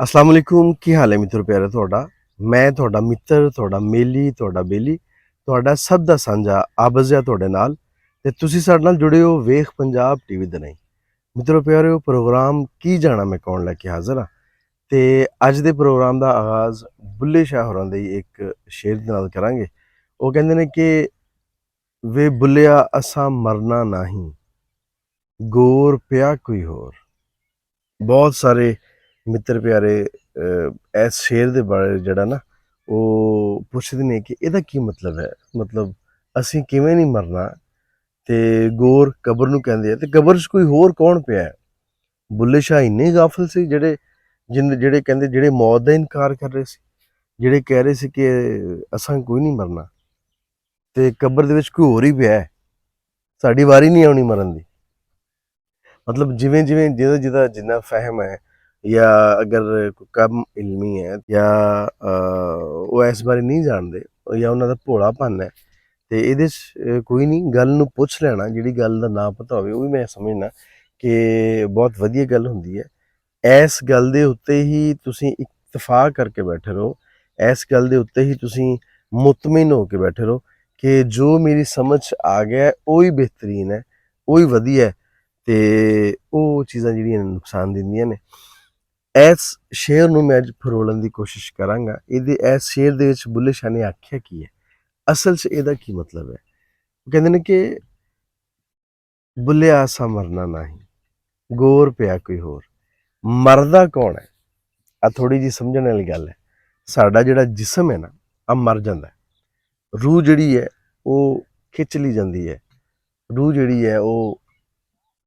अस्सलाम वालेकुम ਕੀ ਹਾਲ ਹੈ ਮਿੱਤਰ ਪਿਆਰੇ ਤੁਹਾਡਾ ਮੈਂ ਤੁਹਾਡਾ ਮਿੱਤਰ ਤੁਹਾਡਾ ਮੇਲੀ ਤੁਹਾਡਾ ਬੇਲੀ ਤੁਹਾਡਾ ਸਭ ਦਾ ਸਾਂਝਾ ਆਬਜ਼ਿਆ ਤੁਹਾਡੇ ਨਾਲ ਤੇ ਤੁਸੀਂ ਸਾਡੇ ਨਾਲ ਜੁੜੇ ਹੋ ਵੇਖ ਪੰਜਾਬ ਟੀਵੀ ਦੇ ਨਹੀਂ ਮਿੱਤਰੋ ਪਿਆਰਿਓ ਪ੍ਰੋਗਰਾਮ ਕੀ ਜਾਣਾ ਮੈਂ ਕੌਣ ਲੈ ਕੇ ਹਾਜ਼ਰ ਹਾਂ ਤੇ ਅੱਜ ਦੇ ਪ੍ਰੋਗਰਾਮ ਦਾ ਆਗਾਜ਼ ਬੁੱਲੇ ਸ਼ਾਹ ਹੋਰਾਂ ਦੇ ਇੱਕ ਸ਼ੇਰ ਦੇ ਨਾਲ ਕਰਾਂਗੇ। ਉਹ ਕਹਿੰਦੇ ਨੇ ਕਿ ਵੇ ਬੁੱਲਿਆ ਅਸਾਂ ਮਰਨਾ ਨਹੀਂ ਗੌਰ ਪਿਆ ਕੋਈ ਹੋਰ। ਬਹੁਤ ਸਾਰੇ ਮਿੱਤਰ ਪਿਆਰੇ ਇਸ ਸ਼ੇਰ ਦੇ ਬਾਰੇ ਜਿਹੜਾ ਨਾ ਉਹ ਪੁੱਛਦੇ ਨੇ ਕਿ ਇਹਦਾ ਕੀ ਮਤਲਬ ਹੈ, ਮਤਲਬ ਅਸੀਂ ਕਿਵੇਂ ਨਹੀਂ ਮਰਨਾ ਤੇ ਗੌਰ ਕਬਰ ਨੂੰ ਕਹਿੰਦੇ ਆ ਤੇ ਕਬਰ 'ਚ ਕੋਈ ਹੋਰ ਕੌਣ ਪਿਆ ਹੈ। ਬੁੱਲੇ ਸ਼ਾਹ ਇੰਨੇ ਗਾਫਲ ਸੀ ਜਿਹੜੇ ਕਹਿੰਦੇ ਜਿਹੜੇ ਮੌਤ ਦਾ ਇਨਕਾਰ ਕਰ ਰਹੇ ਸੀ, ਜਿਹੜੇ ਕਹਿ ਰਹੇ ਸੀ ਕਿ ਅਸਾਂ ਕੋਈ ਨਹੀਂ ਮਰਨਾ ਤੇ ਕਬਰ ਦੇ ਵਿੱਚ ਕੋਈ ਹੋਰ ਹੀ ਪਿਆ ਹੈ, ਸਾਡੀ ਵਾਰੀ ਨਹੀਂ ਆਉਣੀ ਮਰਨ ਦੀ। मतलब जिवें जिवें ਜਿਹਦਾ ਜਿਹਦਾ ਜਿੰਨਾ ਫਹਿਮ ਹੈ ਜਾਂ ਅਗਰ ਕੋਈ ਕਮ ਇਲਮੀ ਹੈ ਜਾਂ ਉਹ ਇਸ ਬਾਰੇ ਨਹੀਂ ਜਾਣਦੇ ਜਾਂ ਉਹਨਾਂ ਦਾ ਭੋਲਾਪਨ ਹੈ ਤੇ ਇਹਦੇ 'ਚ ਕੋਈ ਨਹੀਂ, ਗੱਲ ਨੂੰ ਪੁੱਛ ਲੈਣਾ। ਜਿਹੜੀ ਗੱਲ ਦਾ ਨਾ ਪਤਾ ਹੋਵੇ ਉਹ ਵੀ ਮੈਂ ਸਮਝਣਾ ਕਿ ਬਹੁਤ ਵਧੀਆ ਗੱਲ ਹੁੰਦੀ ਹੈ। ਇਸ ਗੱਲ ਦੇ ਉੱਤੇ ਹੀ ਤੁਸੀਂ ਇਤਫਾਕ ਕਰਕੇ ਬੈਠੇ ਰਹੋ, ਇਸ ਗੱਲ ਦੇ ਉੱਤੇ ਹੀ ਤੁਸੀਂ ਮੁਤਮਿਨ ਹੋ ਕੇ ਬੈਠੇ ਰਹੋ ਕਿ ਜੋ ਮੇਰੀ ਸਮਝ 'ਚ ਆ ਗਿਆ ਹੈ ਉਹ ਹੀ ਬਿਹਤਰੀਨ ਹੈ, ਉਹ ਹੀ ਵਧੀਆ ਹੈ ਤੇ ਉਹ ਚੀਜ਼ਾਂ ਜਿਹੜੀਆਂ ਨੁਕਸਾਨ ਦਿੰਦੀਆਂ ਨੇ। ਇਸ ਸ਼ੇਰ ਨੂੰ ਮੈਂ ਅੱਜ ਫਰੋਲਣ ਦੀ ਕੋਸ਼ਿਸ਼ ਕਰਾਂਗਾ। ਇਹਦੇ ਇਸ ਸ਼ੇਰ ਦੇ ਵਿੱਚ ਬੁੱਲੇ ਸ਼ਾਹ ਨੇ ਆਖਿਆ ਕੀ ਹੈ, ਅਸਲ 'ਚ ਇਹਦਾ ਕੀ ਮਤਲਬ ਹੈ। ਉਹ ਕਹਿੰਦੇ ਨੇ ਕਿ ਬੁੱਲਿਆ ਅਸਾਂ ਮਰਨਾ ਨਹੀਂ ਗੌਰ ਪਿਆ ਕੋਈ ਹੋਰ। ਮਰਦਾ ਕੌਣ ਹੈ, ਆ ਥੋੜੀ ਜਿਹੀ ਸਮਝਣ ਵਾਲੀ ਗੱਲ ਹੈ। ਸਾਡਾ ਜਿਹੜਾ ਜਿਸਮ ਹੈ ਨਾ ਆ ਮਰ ਜਾਂਦਾ, ਰੂਹ ਜਿਹੜੀ ਹੈ ਉਹ ਖਿੱਚ ਲਈ ਜਾਂਦੀ ਹੈ, ਰੂਹ ਜਿਹੜੀ ਹੈ ਉਹ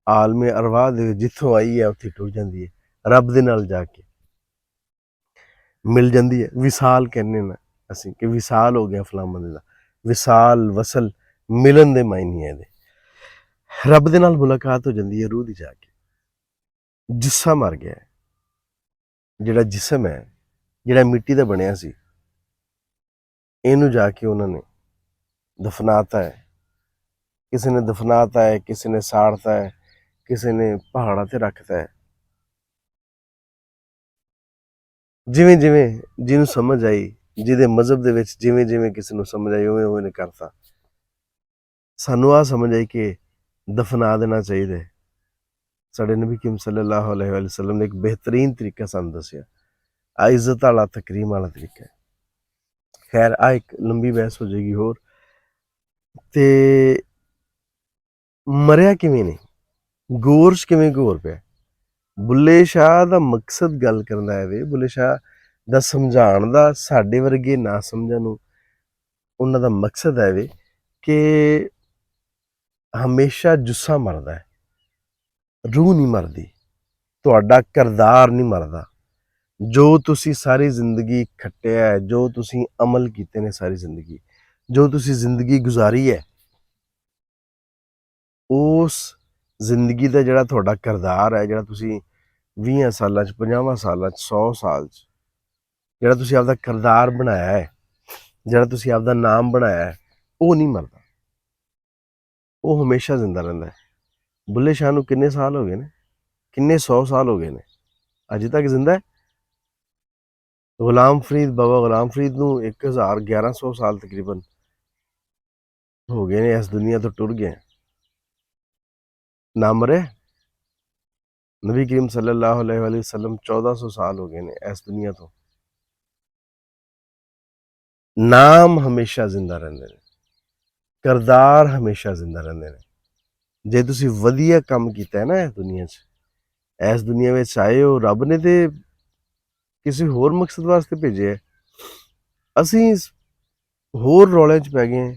ਆਲਮੇ ਅਰਵਾਹ ਦੇ ਜਿੱਥੋਂ ਆਈ ਹੈ ਉੱਥੇ ਟੁਰ ਜਾਂਦੀ ਹੈ, ਰੱਬ ਦੇ ਨਾਲ ਜਾ ਕੇ ਮਿਲ ਜਾਂਦੀ ਹੈ। ਵਿਸਾਲ ਕਹਿੰਦੇ ਨਾ ਅਸੀਂ ਕਿ ਵਿਸਾਲ ਹੋ ਗਿਆ ਫਲਾਂ ਬੰਦੇ ਦਾ, ਵਿਸਾਲ ਵਸਲ ਮਿਲਣ ਦੇ ਮਾਇਨੇ ਇਹਦੇ, ਰੱਬ ਦੇ ਨਾਲ ਮੁਲਾਕਾਤ ਹੋ ਜਾਂਦੀ ਹੈ ਰੂਹ ਦੀ ਜਾ ਕੇ। ਜਿਸਾ ਮਰ ਗਿਆ, ਜਿਹੜਾ ਜਿਸਮ ਹੈ ਜਿਹੜਾ ਮਿੱਟੀ ਦਾ ਬਣਿਆ ਸੀ ਇਹਨੂੰ ਜਾ ਕੇ ਉਹਨਾਂ ਨੇ ਦਫਨਾਤਾ ਹੈ। ਕਿਸੇ ਨੇ ਦਫਨਾਤਾ ਹੈ, ਕਿਸੇ ਨੇ ਸਾੜਤਾ ਹੈ, ਕਿਸੇ ਨੇ ਪਹਾੜਾਂ ਤੇ ਰੱਖਤਾ ਹੈ। ਜਿਵੇਂ ਜਿਵੇਂ ਜਿਹਨੂੰ ਸਮਝ ਆਈ, ਜਿਹਦੇ ਮਜ਼ਹਬ ਦੇ ਵਿੱਚ ਜਿਵੇਂ ਜਿਵੇਂ ਕਿਸੇ ਨੂੰ ਸਮਝ ਆਈ ਉਵੇਂ ਉਵੇਂ ਨੇ ਕਰਤਾ। ਸਾਨੂੰ ਆ ਸਮਝ ਆਈ ਕਿ ਦਫਨਾ ਦੇਣਾ ਚਾਹੀਦਾ ਹੈ। ਸਾਡੇ ਨਬੀ ਕਰੀਮ ਸੱਲੱਲਾਹੁ ਅਲੈਹਿ ਵਸੱਲਮ ਨੇ ਇੱਕ ਬਿਹਤਰੀਨ ਤਰੀਕਾ ਸਾਨੂੰ ਦੱਸਿਆ, ਆ ਇੱਜ਼ਤ ਵਾਲਾ ਤਕਰੀਮ ਵਾਲਾ ਤਰੀਕਾ ਹੈ। ਖੈਰ ਆ ਇੱਕ ਲੰਬੀ ਬਹਿਸ ਹੋ ਜਾਏਗੀ ਹੋਰ। ਤੇ ਮਰਿਆ ਕਿਵੇਂ ਨਹੀਂ, ਗੌਰ 'ਚ ਕਿਵੇਂ ਗੌਰ ਪਿਆ। ਬੁੱਲੇ ਸ਼ਾਹ ਦਾ ਮਕਸਦ ਗੱਲ ਕਰਨ ਦਾ ਹੈ ਵੇ, ਬੁੱਲੇ ਸ਼ਾਹ ਦਾ ਸਮਝਾਉਣ ਦਾ ਸਾਡੇ ਵਰਗੇ ਨਾ ਸਮਝਣ ਨੂੰ ਉਹਨਾਂ ਦਾ ਮਕਸਦ ਹੈ ਵੇ ਕਿ ਹਮੇਸ਼ਾ ਜੁੱਸਾ ਮਰਦਾ ਹੈ, ਰੂਹ ਨਹੀਂ ਮਰਦੀ, ਤੁਹਾਡਾ ਕਿਰਦਾਰ ਨਹੀਂ ਮਰਦਾ। ਜੋ ਤੁਸੀਂ ਸਾਰੀ ਜ਼ਿੰਦਗੀ ਖੱਟਿਆ ਹੈ, ਜੋ ਤੁਸੀਂ ਅਮਲ ਕੀਤੇ ਨੇ ਸਾਰੀ ਜ਼ਿੰਦਗੀ, ਜੋ ਤੁਸੀਂ ਜ਼ਿੰਦਗੀ ਗੁਜ਼ਾਰੀ ਹੈ, ਉਸ ਜ਼ਿੰਦਗੀ ਦਾ ਜਿਹੜਾ ਤੁਹਾਡਾ ਕਿਰਦਾਰ ਹੈ, ਜਿਹੜਾ ਤੁਸੀਂ 20 ਸਾਲਾਂ 'ਚ 50 ਸਾਲਾਂ 'ਚ 100 ਸਾਲ 'ਚ ਜਿਹੜਾ ਤੁਸੀਂ ਆਪਦਾ ਕਿਰਦਾਰ ਬਣਾਇਆ ਹੈ, ਜਿਹੜਾ ਤੁਸੀਂ ਆਪਦਾ ਨਾਮ ਬਣਾਇਆ ਹੈ, ਉਹ ਨਹੀਂ ਮਰਦਾ, ਉਹ ਹਮੇਸ਼ਾ ਜ਼ਿੰਦਾ ਰਹਿੰਦਾ ਹੈ। ਬੁੱਲੇ ਸ਼ਾਹ ਨੂੰ ਕਿੰਨੇ ਸਾਲ ਹੋ ਗਏ ਨੇ, ਕਿੰਨੇ 100 ਸਾਲ ਹੋ ਗਏ ਨੇ, ਅਜੇ ਤੱਕ ਜ਼ਿੰਦਾ ਹੈ। ਗੁਲਾਮ ਫਰੀਦ, ਬਾਬਾ ਗੁਲਾਮ ਫਰੀਦ ਨੂੰ 1100 ਸਾਲ ਤਕਰੀਬਨ ਹੋ ਗਏ ਨੇ, ਇਸ ਦੁਨੀਆ ਤੋਂ ਟੁਰ ਗਏ, ਨਾ ਮਰੇ। ਨਬੀ ਕਰੀਮ ਸੱਲੱਲਾਹੁ ਅਲੈਹਿ ਵਸੱਲਮ 1400 ਸਾਲ ਹੋ ਗਏ ਨੇ ਇਸ ਦੁਨੀਆ ਤੋਂ, ਨਾਮ ਹਮੇਸ਼ਾ ਜ਼ਿੰਦਾ ਰਹਿੰਦੇ ਨੇ, ਕਿਰਦਾਰ ਹਮੇਸ਼ਾ ਜ਼ਿੰਦਾ ਰਹਿੰਦੇ ਨੇ। ਜੇ ਤੁਸੀਂ ਵਧੀਆ ਕੰਮ ਕੀਤਾ ਹੈ ਨਾ ਇਸ ਦੁਨੀਆ ਵਿੱਚ ਆਏ ਹੋ, ਰੱਬ ਨੇ ਤੇ ਕਿਸੇ ਹੋਰ ਮਕਸਦ ਵਾਸਤੇ ਭੇਜਿਆ। ਅਸੀਂ ਹੋਰ ਰੌਲਿਆਂ 'ਚ ਪੈ ਗਏ,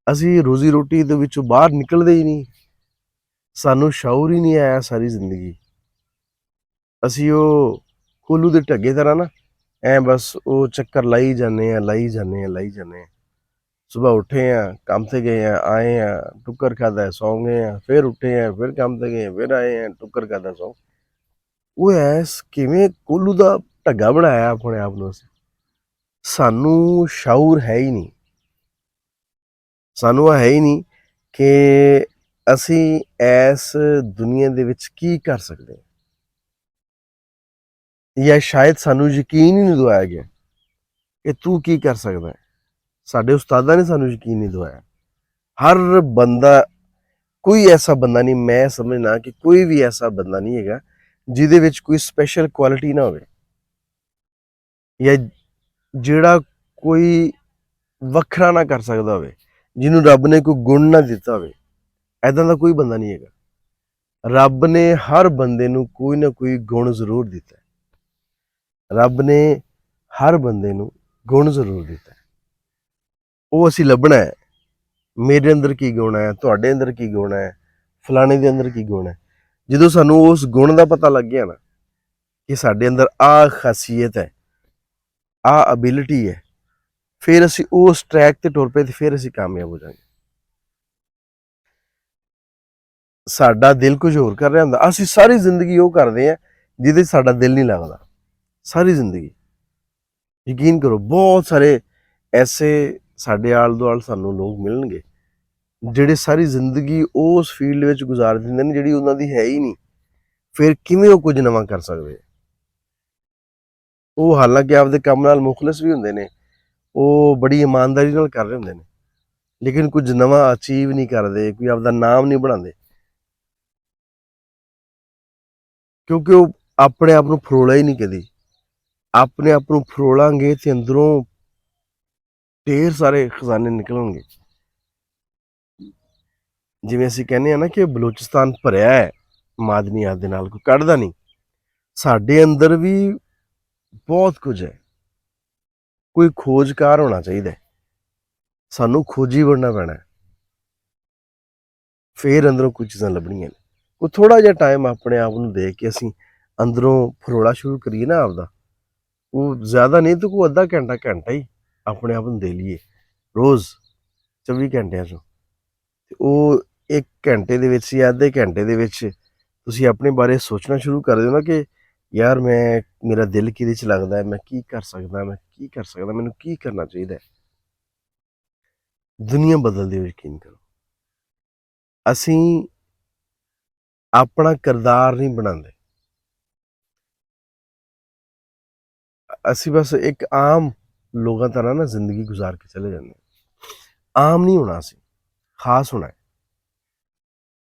ਅਸੀਂ ਰੋਜ਼ੀ ਰੋਟੀ ਦੇ ਵਿੱਚੋਂ ਬਾਹਰ ਨਿਕਲਦੇ ਹੀ ਨਹੀਂ, ਸਾਨੂੰ ਸ਼ਊਰ ਹੀ ਨਹੀਂ ਆਇਆ ਸਾਰੀ ਜ਼ਿੰਦਗੀ। ਅਸੀਂ ਉਹ ਕੋਲੂ ਦੇ ਢੱਗੇ ਤਰ੍ਹਾਂ ਨਾ ਐ ਬਸ ਉਹ ਚੱਕਰ ਲਾਈ ਜਾਂਦੇ ਆ, ਲਾਈ ਜਾਂਦੇ ਆ, ਲਾਈ ਜਾਂਦੇ ਆ। ਸੁਬਾਹ ਉੱਠੇ ਆ, ਕੰਮ ਤੇ ਗਏ ਆ, ਆਏ ਆ, ਟੁੱਕਰ ਖਾਦਾ, ਸੌਂ ਗਏ ਆ, ਫਿਰ ਉੱਠੇ ਆ, ਫਿਰ ਕੰਮ ਤੇ ਗਏ, ਫਿਰ ਆਏ ਆ, ਟੁੱਕਰ ਖਾਦਾ, ਸੌਂ। ਉਹ ਐਸ ਕਿਵੇਂ ਕੋਲੂ ਦਾ ਢੱਗਾ ਬਣਾਇਆ ਆਪਣੇ ਆਪ ਨੂੰ। ਸਾਨੂੰ ਸ਼ਊਰ ਹੈ ਹੀ ਨਹੀਂ, ਸਾਨੂੰ ਹੈ ਹੀ ਨਹੀਂ ਕਿ ਅਸੀਂ ਇਸ ਦੁਨੀਆ ਦੇ ਵਿੱਚ ਕੀ ਕਰ ਸਕਦੇ ਹਾਂ। ਜਾਂ ਸ਼ਾਇਦ ਸਾਨੂੰ ਯਕੀਨ ਹੀ ਨਹੀਂ ਦਵਾਇਆ ਗਿਆ ਕਿ ਤੂੰ ਕੀ ਕਰ ਸਕਦਾ ਹੈ। ਸਾਡੇ ਉਸਤਾਦਾਂ ਨੇ ਸਾਨੂੰ ਯਕੀਨ ਨਹੀਂ ਦਵਾਇਆ। ਹਰ ਬੰਦਾ, ਕੋਈ ਐਸਾ ਬੰਦਾ ਨਹੀਂ, ਮੈਂ ਸਮਝਣਾ ਕਿ ਕੋਈ ਵੀ ਐਸਾ ਬੰਦਾ ਨਹੀਂ ਹੈਗਾ ਜਿਹਦੇ ਵਿੱਚ ਕੋਈ ਸਪੈਸ਼ਲ ਕੁਆਲਿਟੀ ਨਾ ਹੋਵੇ, ਜਾਂ ਜਿਹੜਾ ਕੋਈ ਵੱਖਰਾ ਨਾ ਕਰ ਸਕਦਾ ਹੋਵੇ, ਜਿਹਨੂੰ ਰੱਬ ਨੇ ਕੋਈ ਗੁਣ ਨਾ ਦਿੱਤਾ ਹੋਵੇ। ਐਦਾਂ ਦਾ ਕੋਈ ਬੰਦਾ ਨਹੀਂ ਹੈਗਾ। ਰੱਬ ਨੇ ਹਰ ਬੰਦੇ ਨੂੰ ਕੋਈ ਨਾ ਕੋਈ ਗੁਣ ਜ਼ਰੂਰ ਦਿੱਤਾ ਹੈ। ਰੱਬ ਨੇ ਹਰ ਬੰਦੇ ਨੂੰ ਗੁਣ ਜ਼ਰੂਰ ਦਿੱਤਾ ਹੈ, ਉਹ ਅਸੀਂ ਲੱਭਣਾ ਹੈ। ਮੇਰੇ ਅੰਦਰ ਕੀ ਗੁਣ ਹੈ, ਤੁਹਾਡੇ ਅੰਦਰ ਕੀ ਗੁਣ ਹੈ, ਫਲਾਣੇ ਦੇ ਅੰਦਰ ਕੀ ਗੁਣ ਹੈ। ਜਦੋਂ ਸਾਨੂੰ ਉਸ ਗੁਣ ਦਾ ਪਤਾ ਲੱਗ ਗਿਆ ਨਾ ਕਿ ਸਾਡੇ ਅੰਦਰ ਆਹ ਖਾਸੀਅਤ ਹੈ, ਆਹ ਅਬਿਲਿਟੀ ਹੈ, ਫਿਰ ਅਸੀਂ ਉਸ ਟਰੈਕ ਤੇ ਟੁਰ ਪਏ ਤੇ ਫਿਰ ਅਸੀਂ ਕਾਮਯਾਬ ਹੋ ਜਾਵਾਂਗੇ। ਸਾਡਾ ਦਿਲ ਕੁਝ ਹੋਰ ਕਰ ਰਿਹਾ ਹੁੰਦਾ, ਅਸੀਂ ਸਾਰੀ ਜ਼ਿੰਦਗੀ ਉਹ ਕਰਦੇ ਹਾਂ ਜਿਹਦੇ 'ਚ ਸਾਡਾ ਦਿਲ ਨਹੀਂ ਲੱਗਦਾ। ਸਾਰੀ ਜ਼ਿੰਦਗੀ, ਯਕੀਨ ਕਰੋ, ਬਹੁਤ ਸਾਰੇ ਐਸੇ ਸਾਡੇ ਆਲੇ ਦੁਆਲੇ ਸਾਨੂੰ ਲੋਕ ਮਿਲਣਗੇ ਜਿਹੜੇ ਸਾਰੀ ਜ਼ਿੰਦਗੀ ਉਸ ਫੀਲਡ ਵਿੱਚ ਗੁਜ਼ਾਰ ਦਿੰਦੇ ਨੇ ਜਿਹੜੀ ਉਹਨਾਂ ਦੀ ਹੈ ਹੀ ਨਹੀਂ। ਫਿਰ ਕਿਵੇਂ ਉਹ ਕੁਝ ਨਵਾਂ ਕਰ ਸਕਦੇ? ਉਹ ਹਾਲਾਂਕਿ ਆਪਦੇ ਕੰਮ ਨਾਲ ਮੁਖਲਿਸ ਵੀ ਹੁੰਦੇ ਨੇ, ਉਹ ਬੜੀ ਇਮਾਨਦਾਰੀ ਨਾਲ ਕਰ ਰਹੇ ਹੁੰਦੇ ਨੇ, ਲੇਕਿਨ ਕੁਝ ਨਵਾਂ ਅਚੀਵ ਨਹੀਂ ਕਰਦੇ, ਕੋਈ ਆਪਦਾ ਨਾਮ ਨਹੀਂ ਬਣਾਉਂਦੇ, ਕਿਉਂਕਿ ਉਹ ਆਪਣੇ ਆਪ ਨੂੰ ਫਰੋਲਿਆ ਹੀ ਨਹੀਂ ਕਦੀ। ਆਪਣੇ ਆਪ ਨੂੰ ਫਰੋਲਾਂਗੇ ਤੇ ਅੰਦਰੋਂ ਢੇਰ ਸਾਰੇ ਖਜ਼ਾਨੇ ਨਿਕਲਣਗੇ। ਜਿਵੇਂ ਅਸੀਂ ਕਹਿੰਦੇ ਆ ਨਾ ਕਿ ਬਲੋਚਿਸਤਾਨ ਭਰਿਆ ਹੈ ਮਾਦਨੀਆਤ ਦੇ ਨਾਲ, ਕੋਈ ਕੱਢਦਾ ਨਹੀਂ। ਸਾਡੇ ਅੰਦਰ ਵੀ ਬਹੁਤ ਕੁਝ ਹੈ। ਕੋਈ ਖੋਜਕਾਰ ਹੋਣਾ ਚਾਹੀਦਾ, ਸਾਨੂੰ ਖੋਜੀ ਬਣਨਾ ਪੈਣਾ, ਫਿਰ ਅੰਦਰੋਂ ਕੁਝ ਚੀਜ਼ਾਂ ਲੱਭਣੀਆਂ ਨੇ। ਕੋਈ ਥੋੜਾ ਜਿਹਾ ਟਾਈਮ ਆਪਣੇ ਆਪ ਨੂੰ ਦੇ ਕੇ ਅਸੀਂ ਅੰਦਰੋਂ ਫਰੋਲਾ ਸ਼ੁਰੂ ਕਰੀਏ ਨਾ ਆਪਦਾ, ਉਹ ਜ਼ਿਆਦਾ ਨਹੀਂ ਤਾਂ ਕੋਈ ਅੱਧਾ ਘੰਟਾ ਘੰਟਾ ਹੀ ਆਪਣੇ ਆਪ ਨੂੰ ਦੇ ਲਈਏ ਰੋਜ਼ 24 ਘੰਟਿਆਂ 'ਚੋਂ, ਤੇ ਉਹ 1 ਘੰਟੇ ਦੇ ਵਿੱਚ ਜਾਂ ਅੱਧੇ ਘੰਟੇ ਦੇ ਵਿੱਚ ਤੁਸੀਂ ਆਪਣੇ ਬਾਰੇ ਸੋਚਣਾ ਸ਼ੁਰੂ ਕਰ ਦਿਓ ਨਾ ਕਿ ਯਾਰ ਮੇਰਾ ਦਿਲ ਕਿਹਦੇ 'ਚ ਲੱਗਦਾ ਹੈ, ਮੈਂ ਕੀ ਕਰ ਸਕਦਾ, ਮੈਨੂੰ ਕੀ ਕਰਨਾ ਚਾਹੀਦਾ ਹੈ। ਦੁਨੀਆ ਬਦਲਦੀ ਹੋ, ਯਕੀਨ ਕਰੋ। ਅਸੀਂ ਆਪਣਾ ਕਿਰਦਾਰ ਨਹੀਂ ਬਣਾਉਂਦੇ, ਅਸੀਂ ਬਸ ਇੱਕ ਆਮ ਲੋਕਾਂ ਤਰ੍ਹਾਂ ਨਾ ਜ਼ਿੰਦਗੀ ਗੁਜ਼ਾਰ ਕੇ ਚਲੇ ਜਾਂਦੇ ਹਾਂ। ਆਮ ਨਹੀਂ ਹੋਣਾ, ਅਸੀਂ ਖਾਸ ਹੋਣਾ ਹੈ।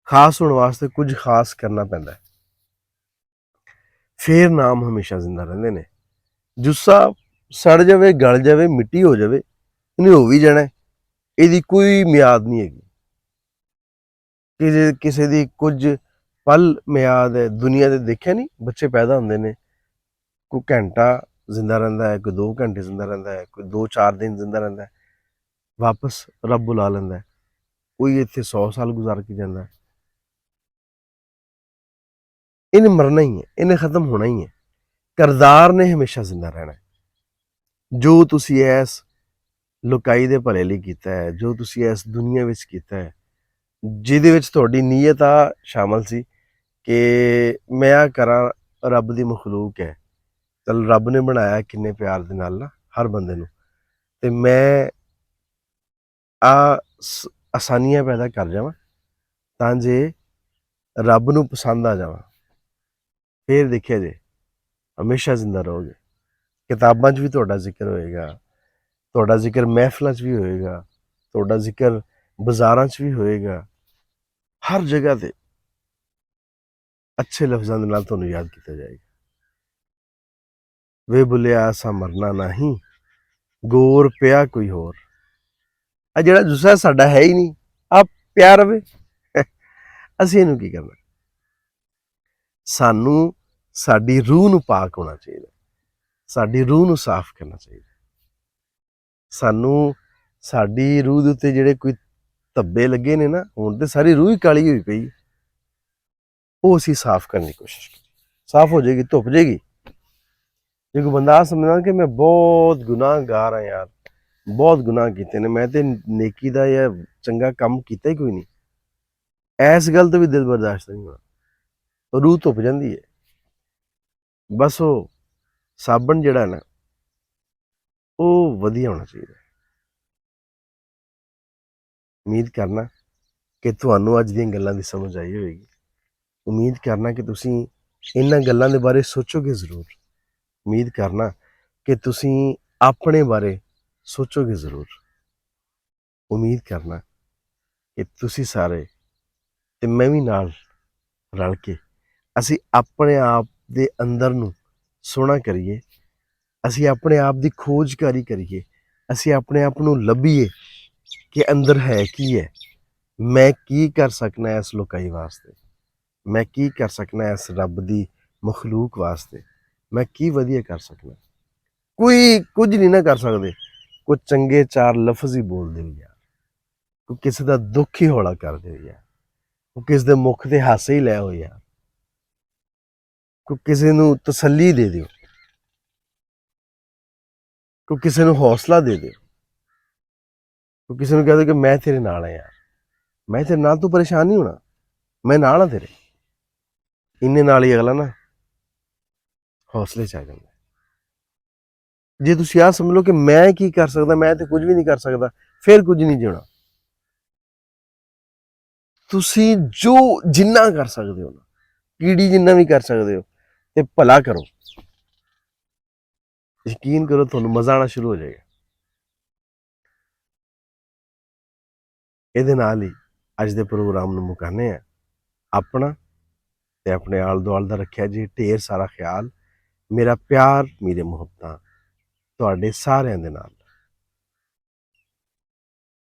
ਖਾਸ ਹੋਣ ਵਾਸਤੇ ਕੁਝ ਖਾਸ ਕਰਨਾ ਪੈਂਦਾ ਹੈ, ਫੇਰ ਨਾਮ ਹਮੇਸ਼ਾ ਜ਼ਿੰਦਾ ਰਹਿੰਦੇ ਨੇ। ਜੁੱਸਾ ਸੜ ਜਾਵੇ, ਗਲ ਜਾਵੇ, ਮਿੱਟੀ ਹੋ ਜਾਵੇ, ਇਹਨੇ ਹੋ ਵੀ ਜਾਣਾ, ਇਹਦੀ ਕੋਈ ਮਿਆਦ ਨਹੀਂ ਹੈਗੀ। ਕਿਸੇ ਦੀ ਕੁਝ ਪਲ ਮਿਆਦ ਹੈ। ਦੁਨੀਆ ਤੇ ਦੇਖਿਆ ਨਹੀਂ, ਬੱਚੇ ਪੈਦਾ ਹੁੰਦੇ ਨੇ, ਕੋਈ ਘੰਟਾ ਜ਼ਿੰਦਾ ਰਹਿੰਦਾ ਹੈ, ਕੋਈ 2 ਘੰਟੇ ਜ਼ਿੰਦਾ ਰਹਿੰਦਾ ਹੈ, ਕੋਈ 2-4 ਦਿਨ ਜ਼ਿੰਦਾ ਰਹਿੰਦਾ ਹੈ, ਵਾਪਸ ਰੱਬ ਬੁਲਾ ਲੈਂਦਾ ਹੈ। ਕੋਈ ਇੱਥੇ 100 ਸਾਲ ਗੁਜ਼ਾਰ ਕੇ ਜਾਂਦਾ। ਇਹਨੇ ਮਰਨਾ ਹੀ ਹੈ, ਇਹਨੇ ਖਤਮ ਹੋਣਾ ਹੀ ਹੈ। ਕਿਰਦਾਰ ਨੇ ਹਮੇਸ਼ਾ ਜ਼ਿੰਦਾ ਰਹਿਣਾ ਹੈ। ਜੋ ਤੁਸੀਂ ਇਸ ਲੁਕਾਈ ਦੇ ਭਲੇ ਲਈ ਕੀਤਾ ਹੈ, ਜੋ ਤੁਸੀਂ ਇਸ ਦੁਨੀਆ ਵਿੱਚ ਕੀਤਾ ਹੈ, ਜਿਹਦੇ ਵਿੱਚ ਤੁਹਾਡੀ ਨੀਅਤ ਆ ਸ਼ਾਮਲ ਸੀ ਕਿ ਮੈਂ ਆ ਕਰਾਂ, ਰੱਬ ਦੀ ਮਖਲੂਕ ਹੈ, ਚਲ ਰੱਬ ਨੇ ਬਣਾਇਆ ਕਿੰਨੇ ਪਿਆਰ ਦੇ ਨਾਲ ਨਾ ਹਰ ਬੰਦੇ ਨੂੰ, ਤੇ ਮੈਂ ਆ ਆਸਾਨੀਆਂ ਪੈਦਾ ਕਰ ਜਾਵਾਂ ਤਾਂ ਜੇ ਰੱਬ ਨੂੰ ਪਸੰਦ ਆ ਜਾਵਾਂ, ਫੇਰ ਦੇਖਿਆ ਜੇ ਹਮੇਸ਼ਾ ਜ਼ਿੰਦਾ ਰਹੋਗੇ। ਕਿਤਾਬਾਂ 'ਚ ਵੀ ਤੁਹਾਡਾ ਜ਼ਿਕਰ ਹੋਏਗਾ, ਤੁਹਾਡਾ ਜ਼ਿਕਰ ਮਹਿਫਲਾਂ 'ਚ ਵੀ ਹੋਏਗਾ, ਤੁਹਾਡਾ ਜ਼ਿਕਰ ਬਾਜ਼ਾਰਾਂ 'ਚ ਵੀ ਹੋਏਗਾ, ਹਰ ਜਗ੍ਹਾ ਤੇ ਅੱਛੇ ਲਫ਼ਜ਼ਾਂ ਦੇ ਨਾਲ ਤੁਹਾਨੂੰ ਯਾਦ ਕੀਤਾ ਜਾਏਗਾ। ਵੇ ਬੁੱਲਿਆ ਅਸਾਂ ਮਰਨਾ ਨਹੀਂ, ਗੌਰ ਪਿਆ ਕੋਈ ਹੋਰ। ਆ ਜਿਹੜਾ ਜੁੱਸਾ ਸਾਡਾ ਹੈ ਹੀ ਨਹੀਂ, ਆ ਪਿਆ ਰਵੇ, ਅਸੀਂ ਇਹਨੂੰ ਕੀ ਕਰਨਾ? ਸਾਨੂੰ ਸਾਡੀ ਰੂਹ ਨੂੰ ਪਾਕ ਹੋਣਾ ਚਾਹੀਦਾ, ਸਾਡੀ ਰੂਹ ਨੂੰ ਸਾਫ਼ ਕਰਨਾ ਚਾਹੀਦਾ। ਸਾਨੂੰ ਸਾਡੀ ਰੂਹ ਦੇ ਉੱਤੇ ਜਿਹੜੇ ਕੋਈ ਧੱਬੇ ਲੱਗੇ ਨੇ ਨਾ, ਹੁਣ ਤੇ ਸਾਰੀ ਰੂਹ ਹੀ ਕਾਲੀ ਹੋਈ ਪਈ, ਉਹ ਅਸੀਂ ਸਾਫ਼ ਕਰਨ ਦੀ ਕੋਸ਼ਿਸ਼ ਕਰੀਏ, ਸਾਫ਼ ਹੋ ਜਾਏਗੀ, ਧੁੱਪ ਜਾਏਗੀ। ਜੇ ਕੋਈ ਬੰਦਾ ਸਮਝਦਾ ਕਿ ਮੈਂ ਬਹੁਤ ਗੁਨਾਹਗਾਰ ਹਾਂ ਯਾਰ, ਬਹੁਤ ਗੁਨਾਹ ਕੀਤੇ ਨੇ, ਮੈਂ ਤੇ ਨੇਕੀ ਦਾ ਜਾਂ ਚੰਗਾ ਕੰਮ ਕੀਤਾ ਹੀ ਕੋਈ ਨਹੀਂ, ਇਸ ਗੱਲ ਤੋਂ ਵੀ ਦਿਲ ਬਰਦਾਸ਼ਤ ਨਹੀਂ ਹੋਣਾ, ਰੂਹ ਧੁੱਪ ਜਾਂਦੀ ਹੈ। ਬਸ ਉਹ ਸਾਬਣ ਜਿਹੜਾ ਨਾ ਉਹ ਵਧੀਆ ਹੋਣਾ ਚਾਹੀਦਾ। ਉਮੀਦ ਕਰਨਾ ਕਿ ਤੁਹਾਨੂੰ ਅੱਜ ਦੀਆਂ ਗੱਲਾਂ ਦੀ ਸਮਝ ਆਈ ਹੋਏਗੀ। ਉਮੀਦ ਕਰਨਾ ਕਿ ਤੁਸੀਂ ਇਹਨਾਂ ਗੱਲਾਂ ਦੇ ਬਾਰੇ ਸੋਚੋਗੇ ਜ਼ਰੂਰ। ਉਮੀਦ ਕਰਨਾ ਕਿ ਤੁਸੀਂ ਆਪਣੇ ਬਾਰੇ ਸੋਚੋਗੇ ਜ਼ਰੂਰ। ਉਮੀਦ ਕਰਨਾ ਕਿ ਤੁਸੀਂ ਸਾਰੇ ਤੇ ਮੈਂ ਵੀ ਨਾਲ ਰਲ ਕੇ ਅਸੀਂ ਆਪਣੇ ਆਪ ਦੇ ਅੰਦਰ ਨੂੰ ਸੋਹਣਾ ਕਰੀਏ, ਅਸੀਂ ਆਪਣੇ ਆਪ ਦੀ ਖੋਜਕਾਰੀ ਕਰੀਏ, ਅਸੀਂ ਆਪਣੇ ਆਪ ਨੂੰ ਲੱਭੀਏ ਕਿ ਅੰਦਰ ਹੈ ਕੀ ਹੈ, ਮੈਂ ਕੀ ਕਰ ਸਕਣਾ ਇਸ ਲੋਕਾਈ ਵਾਸਤੇ, ਮੈਂ ਕੀ ਕਰ ਸਕਣਾ ਇਸ ਰੱਬ ਦੀ ਮਖਲੂਕ ਵਾਸਤੇ, ਮੈਂ ਕੀ ਵਧੀਆ ਕਰ ਸਕਣਾ। ਕੋਈ ਕੁਝ ਨਹੀਂ ਨਾ ਕਰ ਸਕਦੇ, ਕੁਝ ਚੰਗੇ ਚਾਰ ਲਫ਼ਜ਼ ਹੀ ਬੋਲਦੇ ਹੋ ਯਾਰ, ਕੋਈ ਕਿਸੇ ਦਾ ਦੁੱਖ ਹੀ ਹੌਲਾ ਕਰ ਦਿਓ ਯਾਰ, ਕੋਈ ਕਿਸੇ ਦੇ ਮੁਖ ਤੇ ਹਾਸੇ ਹੀ ਲੈ ਆਓ ਯਾਰ, ਕੋਈ ਕਿਸੇ ਨੂੰ ਤਸੱਲੀ ਦੇ ਦਿਓ, ਕੋਈ ਕਿਸੇ ਨੂੰ ਹੌਸਲਾ ਦੇ ਦਿਓ, ਕੋਈ ਕਿਸੇ ਨੂੰ ਕਹਿ ਦਿਓ ਕਿ ਮੈਂ ਤੇਰੇ ਨਾਲ ਹਾਂ ਯਾਰ, ਮੈਂ ਤੇਰੇ ਨਾਲ, ਤੂੰ ਪਰੇਸ਼ਾਨ ਨਹੀਂ ਹੋਣਾ, ਮੈਂ ਨਾਲ ਹਾਂ ਤੇਰੇ। ਇੰਨੇ ਨਾਲ ਹੀ ਅਗਲਾ ਨਾ ਹੌਸਲੇ 'ਚ ਆ ਜਾਂਦਾ। ਜੇ ਤੁਸੀਂ ਆਹ ਸਮਝ ਲਓ ਕਿ ਮੈਂ ਕੀ ਕਰ ਸਕਦਾ, ਮੈਂ ਤੇ ਕੁਝ ਵੀ ਨਹੀਂ ਕਰ ਸਕਦਾ, ਫਿਰ ਕੁਝ ਨਹੀਂ ਜਿਉਣਾ। ਤੁਸੀਂ ਜੋ ਜਿੰਨਾ ਕਰ ਸਕਦੇ ਹੋ ਨਾ, ਕੀੜੀ ਜਿੰਨਾ ਵੀ ਕਰ ਸਕਦੇ ਹੋ, ਤੇ ਭਲਾ ਕਰੋ। ਯਕੀਨ ਕਰੋ ਤੁਹਾਨੂੰ ਮਜ਼ਾ ਆਉਣਾ ਸ਼ੁਰੂ ਹੋ ਜਾਏਗਾ। ਇਹਦੇ ਨਾਲ ਹੀ ਅੱਜ ਦੇ ਪ੍ਰੋਗਰਾਮ ਨੂੰ ਮੁਕਾਉਂਦੇ ਹਾਂ। ਆਪਣਾ ਤੇ ਆਪਣੇ ਆਲੇ ਦੁਆਲੇ ਦਾ ਰੱਖਿਆ ਜੀ ਢੇਰ ਸਾਰਾ ਖਿਆਲ। ਮੇਰਾ ਪਿਆਰ, ਮੇਰੇ ਮੁਹੱਬਤਾਂ ਤੁਹਾਡੇ ਸਾਰਿਆਂ ਦੇ ਨਾਲ।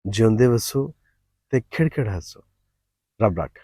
ਜਿਉਂਦੇ ਵਸੋ ਤੇ ਖਿੜਖਿੜ ਹੱਸੋ। ਰੱਬ ਰੱਖ।